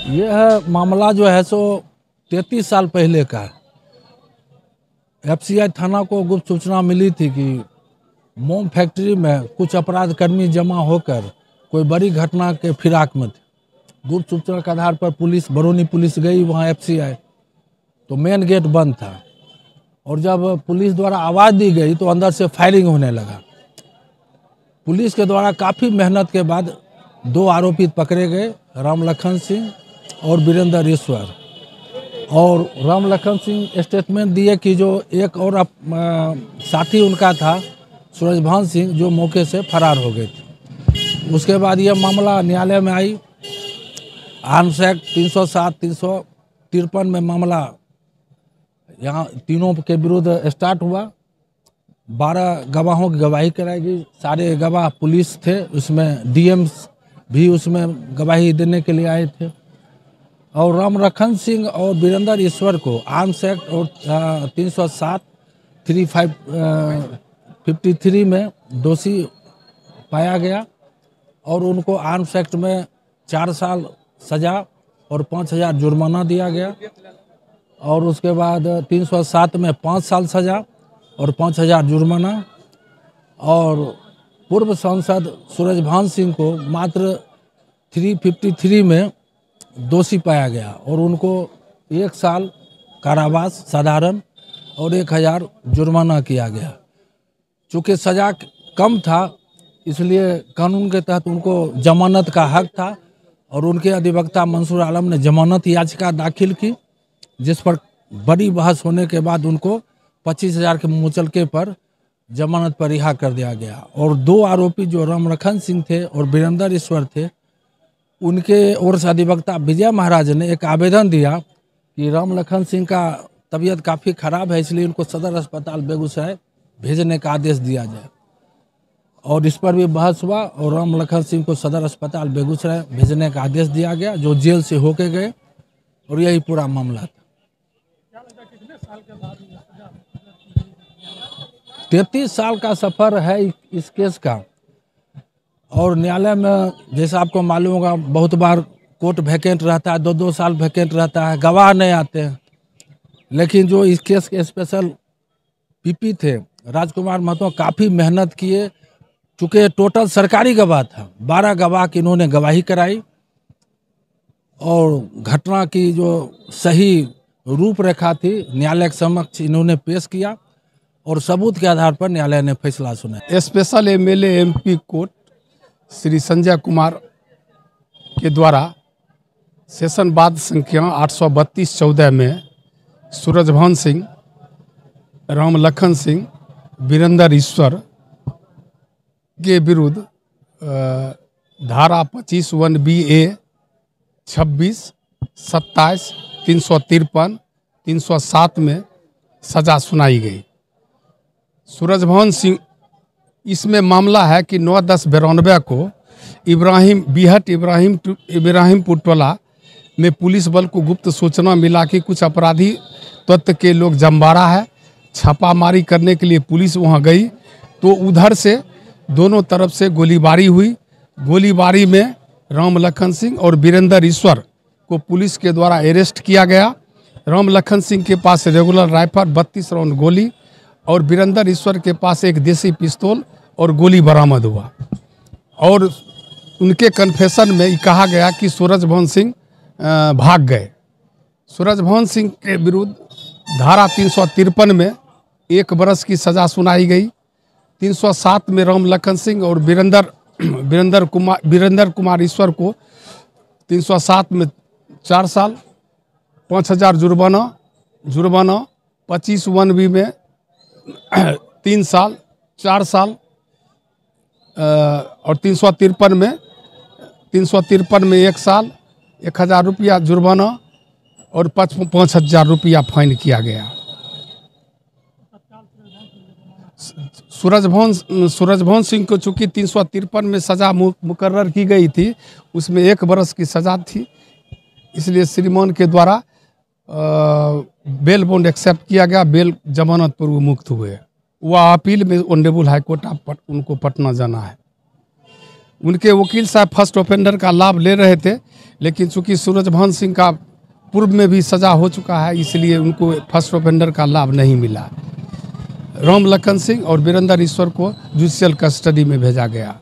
यह मामला जो है सो 33 साल पहले का है। एफसीआई थाना को गुप्त सूचना मिली थी कि मोम फैक्ट्री में कुछ अपराध कर्मी जमा होकर कोई बड़ी घटना के फिराक में थे। गुप्त सूचना के आधार पर पुलिस, बरौनी पुलिस गई वहाँ एफसीआई, तो मेन गेट बंद था और जब पुलिस द्वारा आवाज़ दी गई तो अंदर से फायरिंग होने लगा। पुलिस के द्वारा काफ़ी मेहनत के बाद 2 आरोपित पकड़े गए, राम लखन सिंह और वीरेंद्र ईश्वर। और राम लखन सिंह स्टेटमेंट दिए कि जो एक और साथी उनका था सूरजभान सिंह, जो मौके से फरार हो गए थे। उसके बाद यह मामला न्यायालय में आई। आर्म्स एक्ट 307, 353 में मामला यहाँ तीनों के विरुद्ध स्टार्ट हुआ। 12 गवाहों की गवाही कराई गई। सारे गवाह पुलिस थे, उसमें डीएम्स भी उसमें गवाही देने के लिए आए थे। और राम लखन सिंह और वीरेंद्र ईश्वर को आर्म्स एक्ट और 307, 353 में दोषी पाया गया और उनको आर्म्स एक्ट में 4 साल सजा और 5,000 जुर्माना दिया गया। और उसके बाद 307 में 5 साल सजा और 5,000 जुर्माना। और पूर्व सांसद सूरजभान सिंह को मात्र 353 में दोषी पाया गया और उनको 1 साल कारावास साधारण और 1,000 जुर्माना किया गया। चूँकि सजा कम था इसलिए कानून के तहत उनको जमानत का हक था और उनके अधिवक्ता मंसूर आलम ने जमानत याचिका दाखिल की, जिस पर बड़ी बहस होने के बाद उनको 25,000 के मुचलके पर जमानत पर रिहा कर दिया गया। और 2 आरोपी जो राम लखन सिंह थे और वीरेंद्र ईश्वर थे, उनके ओर से अधिवक्ता विजय महाराज ने एक आवेदन दिया कि राम लखन सिंह का तबीयत काफ़ी खराब है, इसलिए उनको सदर अस्पताल बेगूसराय भेजने का आदेश दिया जाए। और इस पर भी बहस हुआ और राम लखन सिंह को सदर अस्पताल बेगूसराय भेजने का आदेश दिया गया, जो जेल से होके गए। और यही पूरा मामला था। 33 साल का सफ़र है इस केस का। और न्यायालय में जैसा आपको मालूम होगा, बहुत बार कोर्ट वैकेंट रहता है, 2-2 साल वैकेंट रहता है, गवाह नहीं आते हैं। लेकिन जो इस केस के स्पेशल पीपी थे राजकुमार महतो, काफ़ी मेहनत किए। चूँकि टोटल सरकारी गवाह था, 12 गवाह की इन्होंने गवाही कराई और घटना की जो सही रूपरेखा थी न्यायालय के समक्ष इन्होंने पेश किया और सबूत के आधार पर न्यायालय ने फैसला सुनाया। Special MLA MP court Shri Sanjay Kumar के द्वारा सेशन बाद संख्या 832/14 में सूरजभान सिंह, राम लखन सिंह, वीरेंद्र ईश्वर के विरुद्ध धारा 25(1)(b)(a), 26, 27, 353, 307 में सजा सुनाई गई। सूरजभान सिंह, इसमें मामला है कि 9/10/92 को इब्राहिमपुर टोला में पुलिस बल को गुप्त सूचना मिला कि कुछ अपराधी तत्व के लोग जमवाड़ा है। छापामारी करने के लिए पुलिस वहां गई तो उधर से दोनों तरफ से गोलीबारी हुई। गोलीबारी में राम लखन सिंह और वीरेंद्र ईश्वर को पुलिस के द्वारा अरेस्ट किया गया। राम लखन सिंह के पास रेगुलर राइफल 32 राउंड गोली और वीरेंद्र ईश्वर के पास एक देसी पिस्तौल और गोली बरामद हुआ। और उनके कन्फेशन में कहा गया कि सूरजभान सिंह भाग गए। सूरजभान सिंह के विरुद्ध धारा 353 में 1 बरस की सजा सुनाई गई। 307 में राम लखन सिंह और वीरेंद्र कुमार ईश्वर को 307 में 4 साल, 5,000 जुर्माना, 25(1)(b) में 3 साल, 4 साल और 353 में 1 साल, 1,000 रुपया जुर्माना और 5,000 रुपया फाइन किया गया। सूरजभान सिंह को चूंकि 353 में सजा मुकर्रर की गई थी, उसमें 1 बरस की सजा थी, इसलिए श्रीमान के द्वारा बेल बॉन्ड एक्सेप्ट किया गया। बेल जमानत पर वो मुक्त हुए। वह अपील में ऑनरेबल हाई कोर्ट उनको पटना जाना है। उनके वकील साहब फर्स्ट ऑफेंडर का लाभ ले रहे थे, लेकिन चूंकि सूरजभान सिंह का पूर्व में भी सजा हो चुका है, इसलिए उनको फर्स्ट ऑफेंडर का लाभ नहीं मिला। राम लखन सिंह और वीरेंद्र ईश्वर को जुडिशियल कस्टडी में भेजा गया।